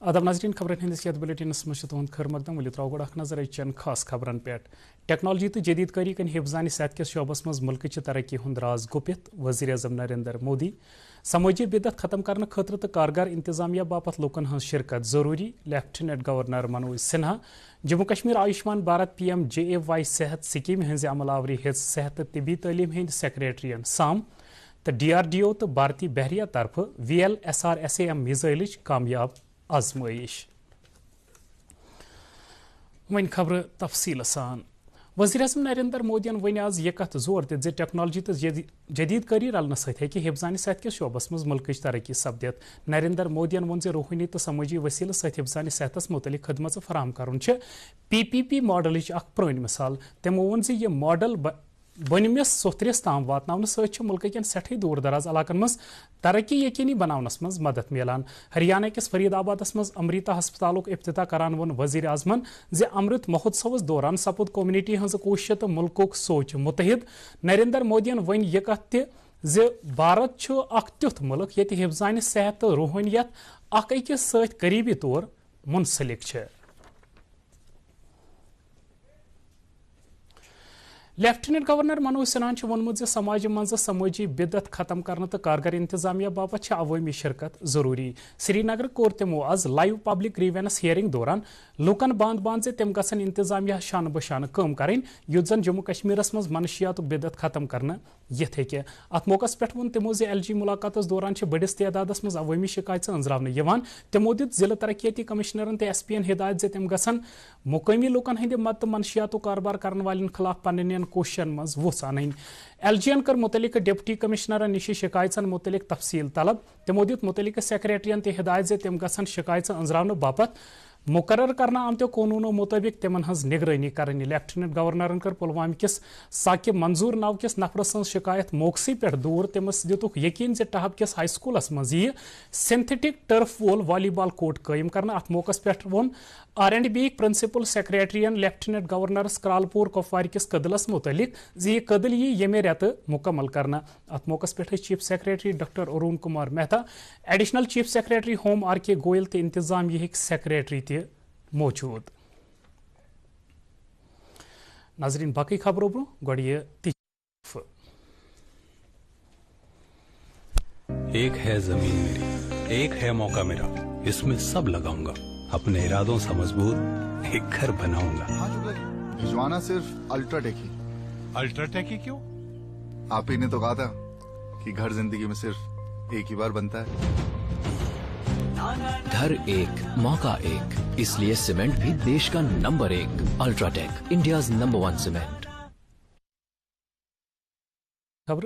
آداب ناظرین خبرن ہندس یتھ بلیٹنس مجھ تہد خیر مقدم ولو ترو گۄڈٕ اکھ نظر أزچین خاص خبرن پٮ۪ٹھ ٹیکنالوجی تو جدید کاری کن حفظان صحت کس شعبس مز ملک چہ ترقی ہند راز گپت وزیر اعظم نریندر مودی سمٲجی بدعت ختم کرنے خاطر تو کارگر انتظامیہ باپت لوکن ہز شرکت ضروری lieutenant governor Manoj Sinha Jammu Kashmir Ayushman Bharat PMJAY صحت سکیم ہز عمل آوری ہز صحت تو طبی تعلیم ہند سیکریٹرین سام تو DRDO تو بھارتی بحریہ طرف VLSRSAM میزائلچ کامیاب آزمائش ون خبر تفصیل سان وزیر اعظم نریندر مودین ون آز یہ کت زور دت ٹیکنالوجی تو جدید کاری رلنے ستھ حفظان صحت کس شعبس مز ملکچ ترقی سپدت نریندر مودین ون روحانی تو سماجی وسیلہ ست حفظان صحتس متعلق خدمت فراہم کرن PPP ماڈلچ اخ پرٲنۍ مثال تمو ون یہ ماڈل بنمس سوتھرس تام واتن ست ملک کن سٹھے دور دراز علاقن مز ترقی یقینی بناونس مز مدد ملان ہریانہ کس فرید آبادس مز امرتا ہسپتالک افتتاح کران ون وزیر اعظمن امرت مہوتسوس دوران سپد کومنٹی ہز کوشش تو ملکک سوچ متحد نریندر مودین ون یہ کت تہ بھارت اخ تیتھ ملک یت حفظان صحت تو روحانیت اخ أکس ست قریبی طور منسلک لیفٹیننٹ گورنر منوج سنہان وونمت سماج مز سماجی بدعت ختم کرنے تو کارگر انتظامیہ باپت عوامی شرکت ضروری سری نگر کور تمو آز لائیو پبلک گریوینس ہیئرنگ دوران لوکن باند باند تم گھن انتظامیہ شانہ بشانہ کم کریں یت زن جموں کشمیرس مز منشیات بدعت ختم کرنے یت ہیکہ ات موقع پہ ون تمو LG ملاقات دوران بڑس تعدادس مز عوامی شکایت انزراونہ تمو دت ضلع ترقیاتی کمشنرن تو SP ین ہدایت تم گھن مقامی لوکن ہند مد منشیات کاربار کرنے والن خلاف پنن کوششن مز وس ان LG ین کر متعلق ڈپٹی کمشنرن نش شکایت متعلق تفصیل طلب تمو دت متعلق سیکریٹرین تہ ہدایت تم گھن شکایت انزراونہ باپت مقرر کرنا آمتو قانونوں مطابق تمن ہز نگرانی کرنی لیفٹیننٹ گورنرن کر پلوامہ کس ثاقب منظور ناو کس نفر سن شکایت موقع پہ دور تمس دتک یقین ٹہب کس ہائی سکولس مز یہ سنتھیٹک ٹرف وول والی بال کورٹ قائم کرنا ات موقع پہ ون R&B پرنسپل سیکریٹرین لیفٹیننٹ گورنرس کرالپور کپوار کس قدلس متعلق یہ قدل یہ یمہ ریت مکمل کرنا ات موقع پہ chief secretary doctor Arun Kumar Mehta additional chief secretary home RK Goyal تو انتظامیہ سیکریٹری تہ موجود ناظرین باقی خبروں برو گوڑ یہ ایک ہے زمین میری ایک ہے موقع میرا اس میں سب لگاؤں گا اپنے ارادوں سے مضبوط ایک گھر بناؤں گا بھجوانا صرف الٹراٹیک ہی الٹراٹیک ہی کیوں آپ ہی نے تو کہا تھا کہ گھر زندگی میں صرف ایک ہی بار بنتا ہے گھر ایک موقع ایک اس لیے سیمنٹ بھی دیش کا number 1 UltraTech India's number 1 cement خبر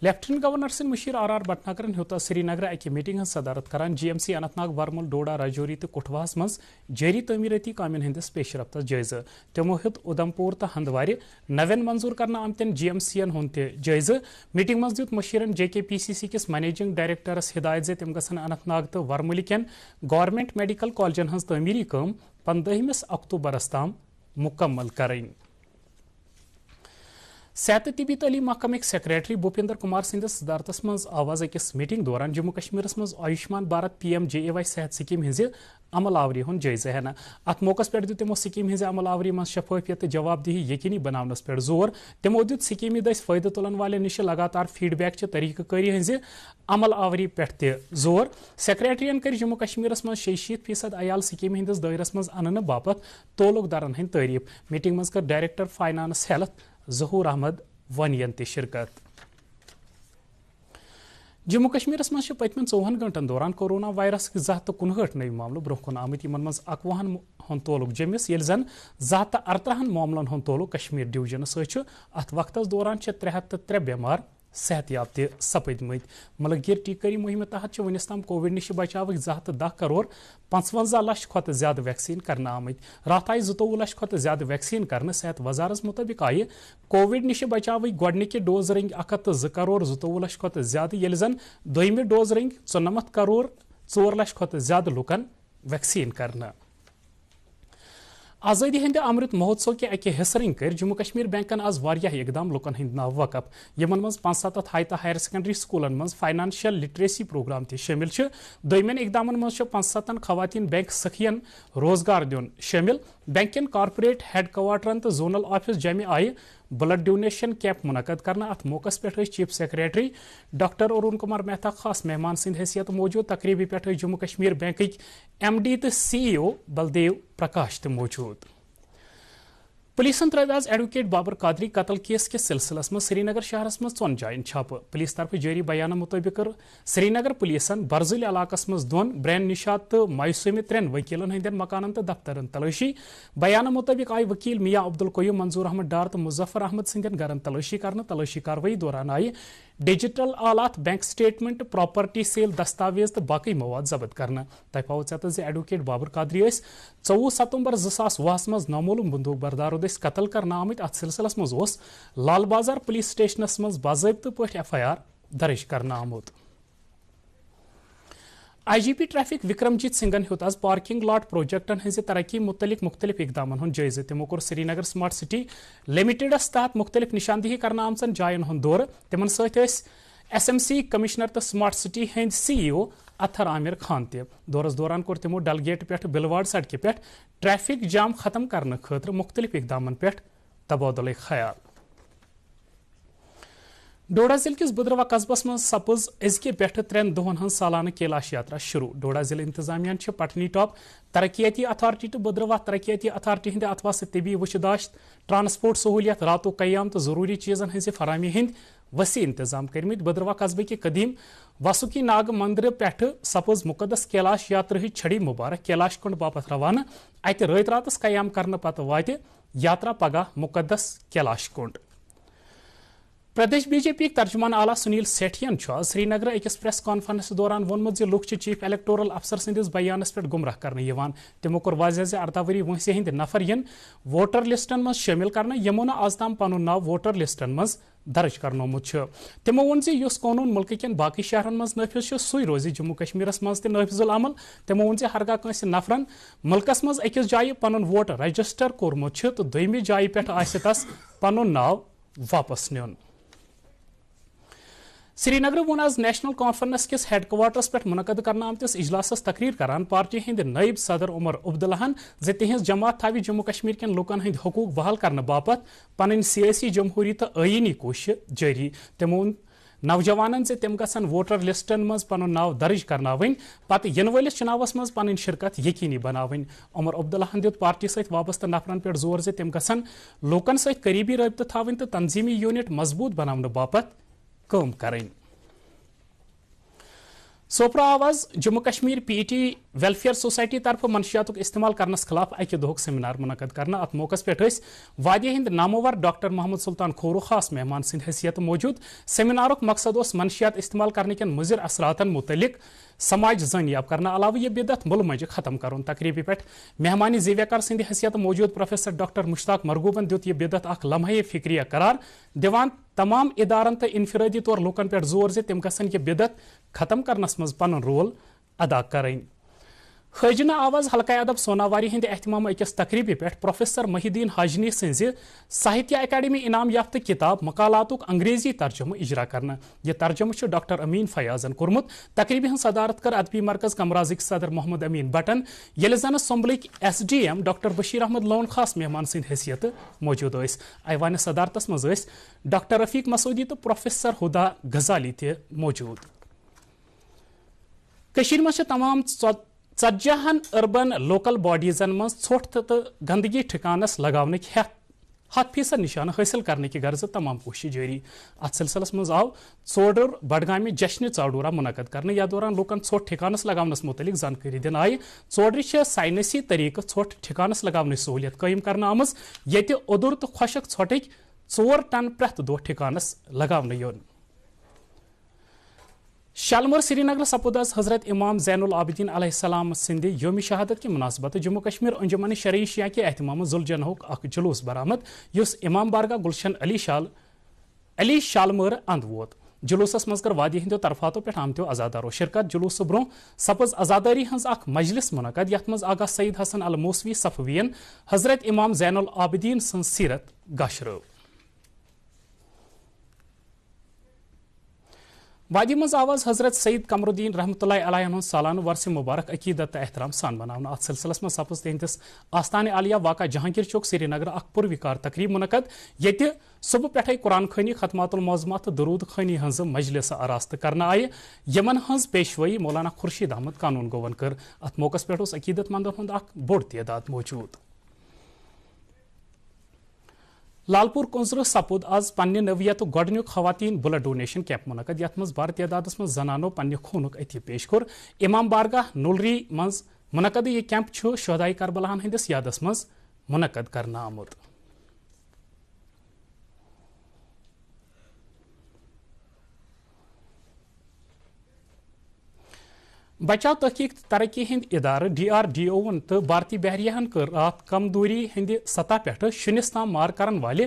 لیفٹیننٹ گورنر سن مشیر RR بٹناگرن ہوتا سری نگر اکہ میٹنگ ہز صدارت کران GMC اننت ناگ ورمل ڈوڈا راجوری تو کٹھواہس مز جاری تعمیراتی کامین ہندس پیش رفتس جائزہ تمو ہت ادھمپور تو ہندوارِ نوین منظور کرنا آمتن GMC ین ہند تہ جائزہ میٹنگ مز دت مشیرن JKPCC کس مینیجنگ ڈائریکٹرس ہدایت تم گھن اننت ناگ تو ورمل کن گورنمنٹ میڈیکل کالجن ہز تعمیری کام 15 اکتوبرس تام مکمل کریں صحت طبی تعلیم محکمک سیکریٹری بھوپندر کمار سندس صدارتس مز آواز اکس میٹنگ دوران جموں کشمیرس مز آیوشمان بھارت PMJAY صحت سکیم ہز عمل آوری ہند جائزہ ہینہ ات موقع پہ دت تمو سکیم ہز عمل آوری من شفافیت جواب دہی یقینی بناونس پہ زور تمو دت سکیمی دس فائدہ تلن والے نش لگاتار فیڈ بیک چہ طریقہ کاری ہز عمل آوری پہ تہ زور سیکریٹرین کر جموں کشمیرس مز 66% عیال سکیم ہندس دائرس مز اننہ باپت تولک درن ہند تعریف میٹنگ مز کر ڈائریکٹر فائنانس ہیلتھ ظہور احمد ونین تہ شرکت جموں کشمیرس مز پتمن 24 گھنٹن دوران کورونا وائرس 259 نئی معاملہ برہ کن آمت یمن مز 21 ہند تولک جمس یل زن 218 معاملن ہند تولک کشمیر ڈویژن ست ات وقتس دوران 303 بیمار صحت یاب تہ سپدمت ملک گیر ٹیکری مہم تحت ونس تام کووڈ نش بچاو 210 کروڑ 55 لچھ کھت زیادہ ویکسین کرنا آمت رات آئی 22 لچھ کھت زیادہ ویکسین کرنے صحت وزارت مطابق آئی کووڈ نش بچاو گۄڈنِکہِ ڈوز رنگ 102 کروڑ 22 لچھ کھت زیادہ یل زن دویمہِ ڈوز رنگ 94 کروڑ 4 لچھ کھت زیادہ لوکن ویکسین کرنا آزادی ہند امرت مہوتسو کے اکہ حصہ رنگ کر جموں کشمیر بینکن آز واریاہ اقدام لکن ہند ناو وقف یمن مز 75 ہائتہ ہائر سیکنڈری سکولن مز فائنانشل لٹریسی پروگرام تہ شامل دویمین اقدامن مز 75 خواتین بینک سخین روزگار دن شامل بینکن کارپوریٹ ہیڈ کوارٹرن تو زونل آفس جامع آئی بلڈ ڈونیشن کیمپ منعقد کرنا ات موقع پہ chief secretary doctor Arun Kumar Mehta خاص مہمان سند حیثیت موجود تقریبی پہ جموں کشمیر بینک ایم ڈی تو سی ای او بلدیو پرکاش تہ موجود پولیسن ترو آز ایڈوکیٹ بابر قادری قتل کیس کس سلسلس مز سری نگر شہرس مز 4 جائن چھاپ پولیس طرف جاری بیان مطابق سری نگر پولیسن برزل علاقہ مز 2 برین نشاد تو مایوسوم 3 وکیلن ہندین مکانن تو دفترن تلاشی بیان مطابق آئی وکیل میاں عبدالقیوم منظور احمد ڈار تو مظفر احمد سندین گھرن تلاشی کرنے تلاشی کاروائی دوران آئی ڈیجیٹل آلات بینک سٹیٹمنٹ پراپرٹی سیل دستاویز تو باقی مواد ضبط کرنا تہ پاو ژےٚ زِ ایڈوکیٹ بابر قادری 24 ستمبر 2010 مز نامعلوم بندوق بردارو دٔسۍ قتل کرنہٕ آمٕتۍ اتھ سلسلس مز اوس لال بازار پولیس سٹیشنس مز باضابطہ پٲٹھۍ FIR درج کرنہٕ آمُت IGP ٹریفک وکرمجیت سنگھن ہیوت آز پارکنگ لاٹ پروجیکٹن ہز ترقی متعلق مختلف اقدامن ہند جائزہ تمو کور سری نگر سمارٹ سٹی لمیٹڈس تحت مختلف نشاندہی کرنے آمژن جائن ہند دور تمن ست SMC کمشنر تو سمارٹ سٹی ہند CEO اطہر عامر خان تہ دورس دوران کور تمو ڈل گیٹ پہ بلواڑ سڑکہ پہ ٹریفک جام ختم کرنے خاطر مختلف اقدامن پہ تبادلہ خیال ڈوڈا ضلع کس بدروا قصبس مز سپز ازکہ پہ 3 دہن ہن سالانہ کیلاش یاترا شروع ڈوڈا ضلع انتظامیہ پٹنی ٹاپ ترقیاتی اتھارٹی تو بدروا ترقیاتی اتھارٹی ہند اتوا سے طبی وشداشت ٹرانسپورٹ سہولیات راتو قیام تو ضروری چیزن ہز فراہمی ہند وسیع انتظام کرمت بدروا قصبے کے قدیم واسکی ناگ مندر پہ سپز مقدس کیلاش یاترا چھڑی مبارک کیلاش کنڈ باپت روانہ ات رات راتس قیام کرنے پتہ وات یاترا پگہ مقدس کیلاش کنڈ پردیش BJP ترجمان اعلیٰ سنیل سیٹھین سری نگر اکس پریس کانفرنس دوران وونمت لوگ چیف الیکٹورل افسر سندس بیانس پہ گمراہ کرنے تمو کور واضح 18 وری وٲنٛسہِ ہند نفر ین ووٹر لسٹن مز شامل کرنے یمو نہ آز تام پنن ناو ووٹر لسٹن مز درج کرنومت تمو وون یس قونون ملک کین باقی شہرن مز نافذ سوی روزی جموں کشمیرس مز تہ نافذ العمل تمو وون ہرگاہ کٲنٛسہِ نفرن ملکس مز أکِس جایہِ پنن ووٹ رجسٹر کورمت تو دویمہِ جایہِ پٮ۪ٹھ آسہِ تس پنن ناو واپس نیُن سری نگر وون آز نیشنل کانفرنس کس ہیڈ کوارٹرس پہ منعقد کرنا آمتس اجلاسس تقریر کران پارٹی ہند نائب صدر عمر عبداللہن تہذ جماعت تھاوِ جموں کشمیر کین لوکن ہند حقوق بحال کرنے باپت پنن سیاسی جمہوری تو آئینی کوشش جاری تمو نوجوانن تم گھن ووٹر لسٹن مز پن ناو درج کرناون پتہ ین ولس چناوس مز پن شرکت یقینی بناون عمر عبداللہن دیت پارٹی ست وابستہ نفرن پہ زور تم گھن لوکن ست قریبی رابطہ تھاون تو تنظیمی یونٹ مضبوط بنانے باپت کام کریں سوپرا آواز Jammu Kashmir PET welfare society طرف منشیات استعمال کرنس خلاف اکہ دہک سیمینار منعقد کرنا ات موقع پہ وادی ہند نامور ڈاکٹر محمد سلطان کھورو خاص مہمان سند حیثیت موجود سیمینارک مقصد اس منشیات استعمال کرنے کن مضر اثرات متعلق سماج زنیاب کرنا علاوہ یہ بدعت مل مجھ ختم کرن تقریبی پہ مہمانی زیویکار سند حیثیت موجود پروفیسر ڈاکٹر مشتاق مرغوبن دیت یہ بدعت اخ لمحہ فکریہ قرار دیوان تمام ادارن تو انفرادی طور لوکن پہ زور تم گھن یہ بدعت ختم کرنس مز پن رول ادا کریں خاجنہ آواز حلقہ ادب سوناواری ہند اہتمام اکس تقریبی پہ پروفیسر محی الدین حاجنی سنز ساہتیہ اکیڈمی انعام یافتہ کتاب مقالاتک انگریزی ترجمہ اجرا کرنا یہ ترجمہ ڈاکٹر امین فیاضن کورمت تقریبی ہن صدارت کر ادبی مرکز کمرازک صدر محمد امین بٹن یل زن سمبلک SDM ڈاکٹر بشیر احمد لون خاص مہمان سند حیثیت موجود ایوان صدارتس مز ڈاکٹر رفیق مسعودی تو پروفیسر ہدا غزالی تہ موجود مز تمام 40 اربن لوکل باڈیزن مز ژھۄٹھ تو گندگی ٹھکانس لگاونک 100% نشانہ حاصل کرنے کی غرض تمام کوشش جاری ات سلسلس مز آو ژوڈر بڈگامہ جشن ژاڈورا منعقد کرنے یا دوران لوکن ژھۄٹھ ٹھکانس لگاونس متعلق زانکاری دن آئی ژوڈر سائنسی طریقہ ژھۄٹھ ٹھکانس لگاون سہولیت قائم کرنا آمز یت اوٚدُر تو خۄشک ژھۄٹھک 4 ٹن پرٛٮ۪تھ دۄہ ٹھکانس لگاونہٕ یُن شالمور سری نگر سپود حضرت امام زین العابدین علیہ السلام سند یوم شہادت کی مناسبت جموں کشمیر انجمن شرعی شیعہ کے اہتمام ذوالجناح اخ جلوس برآمد اس امام بارگاہ گلشن علی شالمور اند ووت جلوسس مز کر وادی ہندو طرفاتو پہ آمتو عزادارو شرکت جلوس برو سپز عزاداری ہنز اخ مجلس منعقد یت مز آغا سید حسن الموسوی صفوین حضرت امام زین العابدین سن سیرت گاشرو وادی مز آواز حضرت سید قمر الدین رحمۃ اللہ علیہ ہند سالانہ ورثہ مبارک عقیدت تو احترام سان بنانا ات سلسلس مز سپز تہندس آستان عالیہ واقع جہانگیر چوک سری نگر اخ پروکار تقریب منعقد یت صبح پٹھے قرآن خانی ختمات المعظمات تو درود خانی ہنز مجلس آراست کرنا آئے یمن ہنز پیشوئی مولانا خورشید احمد قانون گوون کر ات موقع پہ عقیدت مندن ہند اخ بوڑ تعداد موجود لال پور کنزر سپود آز پنہ نوعیت گۄڈنیُک خواتین بلڈ ڈونیشن کیمپ منعقد یت مز بار تعداد مز زنانو پنہ خونک عطیہ پیش کور امام بارگاہ نولری مز منعقد یہ کیمپ شہدائے کربلاہن ہندس یادس مز منعقد کرنا آمت بچاؤ تحقیق ترقی ہند ادارہ DRDO تو بھارتی بحریہ کر رات کم دوری ہند سطح پہ شنس تام مار کرن والے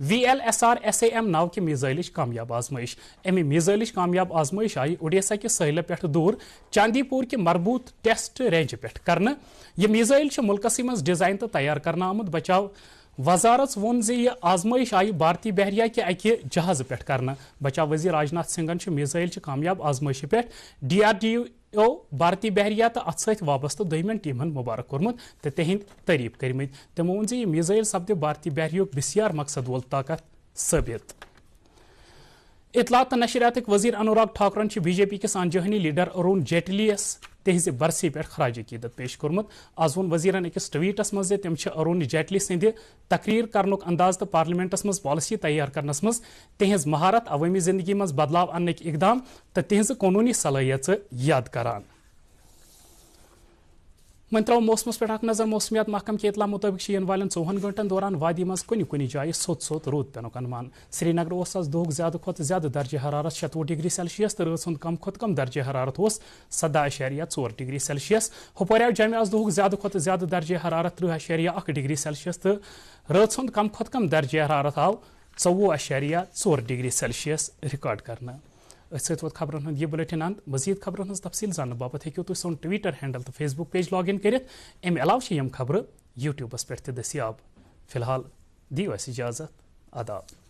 VLSR SAM ناو کہ میزائلچ کامیاب آزمائش امہ میزائلچ کامیاب آزمائش آئی اڈیسہ کے ساحل پہ دور چاندی پور کے مربوط ٹیسٹ رینج پہ کرنا یہ میزائل ملکس مز ڈیزائن تو تیار کرنا آمت بچاؤ وزارت وون زِ یہ آزمائش آئی بھارتی بحریہ کے اکہ جہاز پہ کرنا بچاؤ وزیر راجناتھ سنگھن میزائل کامیاب آزمائش پہ DRDO بھارتی بحریہ تو ات ست وابستہ دویمین ٹیمن مبارک کورمت تو تہند تعریف کرمت تمو وون یہ میزائل سپدِ بھارتی بحریہ بسیار مقصد وول طاقت ثابت اطلاعات نشریات وزیر انوراگ ٹھاکرن BJP کس جہانی لیڈر ارون جیٹلی تہذ برسی پہ خراج عقیدت پیش کورمت آز وون وزیرن اکس ٹویٹس مز تم ارون جیٹلی سند تقریر کرنک انداز تو پارلیمنٹس مز پالسی تیار کرنس مز تہذ مہارت عوامی زندگی مز بدلاو انک اقدام تو تہذ قانونی صلاحیت یاد کران من ترو موسمس پہ نظر موسمیات محکم کے اطلاع مطابق ین والن 24 گھنٹن دوران وادی مز کن جائیں سوت سوت رود پینک انمان سری نگر آز دہک زیادہ کھت زیادہ درجہ حرارت 96 ڈگری سیلسیس تو رات ہند کم کھت کم درجہ حرارت 17.4 ڈگری سیلسیس ہپور جامع آز دہک زیادہ کھت زیادہ درجہ حرارت 30.1 ڈگری سیلسیس تو رات ہند کم کھت کم درجہ حرارت آو 24.4 ڈگری سیلسیس ریکارڈ کرنا ست ووت خبرن ہند یہ بلیٹن اند مزید خبرن ہز تفصیل زاننے باپت ہیکو تھی سون ٹویٹر ہینڈل تو Facebook page log in کرت امہ علاوہ یم خبر یوٹیوبس پہ دستیاب فی الحال دیو اس اجازت آداب